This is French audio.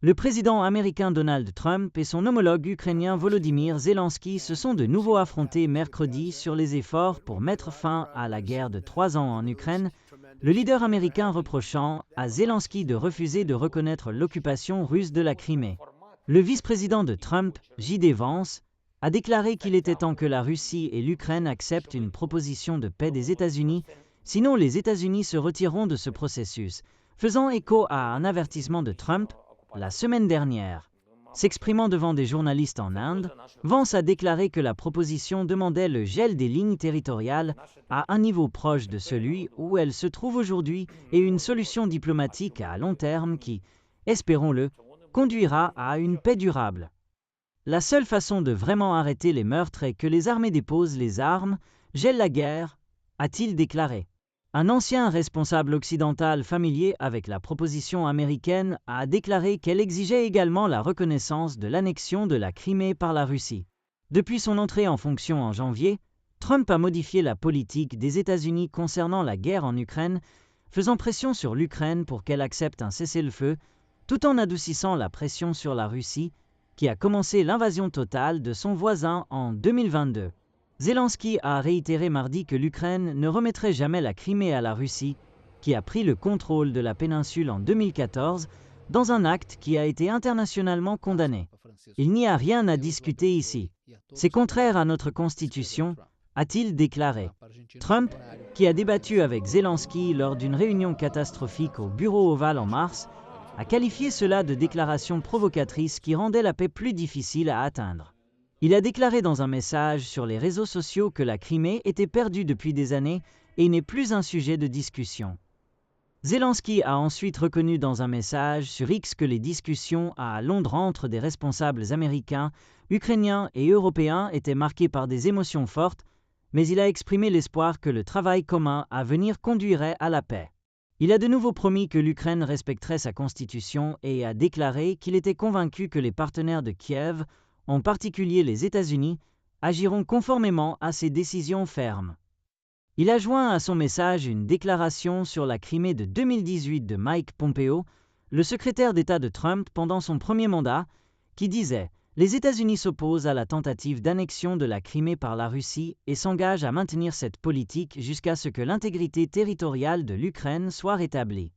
Le président américain Donald Trump et son homologue ukrainien Volodymyr Zelensky se sont de nouveau affrontés mercredi sur les efforts pour mettre fin à la guerre de 3 ans en Ukraine, le leader américain reprochant à Zelensky de refuser de reconnaître l'occupation russe de la Crimée. Le vice-président de Trump, J.D. Vance, a déclaré qu'il était temps que la Russie et l'Ukraine acceptent une proposition de paix des États-Unis, sinon les États-Unis se retireront de ce processus, faisant écho à un avertissement de Trump la semaine dernière. S'exprimant devant des journalistes en Inde, Vance a déclaré que la proposition demandait le gel des lignes territoriales à un niveau proche de celui où elles se trouvent aujourd'hui et une solution diplomatique à long terme qui, espérons-le, conduira à une paix durable. La seule façon de vraiment arrêter les meurtres est que les armées déposent les armes, gèlent la guerre, a-t-il déclaré. Un ancien responsable occidental familier avec la proposition américaine a déclaré qu'elle exigeait également la reconnaissance de l'annexion de la Crimée par la Russie. Depuis son entrée en fonction en janvier, Trump a modifié la politique des États-Unis concernant la guerre en Ukraine, faisant pression sur l'Ukraine pour qu'elle accepte un cessez-le-feu, tout en adoucissant la pression sur la Russie, qui a commencé l'invasion totale de son voisin en 2022. Zelensky a réitéré mardi que l'Ukraine ne remettrait jamais la Crimée à la Russie, qui a pris le contrôle de la péninsule en 2014, dans un acte qui a été internationalement condamné. Il n'y a rien à discuter ici. C'est contraire à notre constitution, a-t-il déclaré. Trump, qui a débattu avec Zelensky lors d'une réunion catastrophique au Bureau ovale en mars, a qualifié cela de déclaration provocatrice qui rendait la paix plus difficile à atteindre. Il a déclaré dans un message sur les réseaux sociaux que la Crimée était perdue depuis des années et n'est plus un sujet de discussion. Zelensky a ensuite reconnu dans un message sur X que les discussions à Londres entre des responsables américains, ukrainiens et européens étaient marquées par des émotions fortes, mais il a exprimé l'espoir que le travail commun à venir conduirait à la paix. Il a de nouveau promis que l'Ukraine respecterait sa constitution et a déclaré qu'il était convaincu que les partenaires de Kiev, en particulier les États-Unis, agiront conformément à ces décisions fermes. Il a joint à son message une déclaration sur la Crimée de 2018 de Mike Pompeo, le secrétaire d'État de Trump pendant son premier mandat, qui disait « Les États-Unis s'opposent à la tentative d'annexion de la Crimée par la Russie et s'engagent à maintenir cette politique jusqu'à ce que l'intégrité territoriale de l'Ukraine soit rétablie. »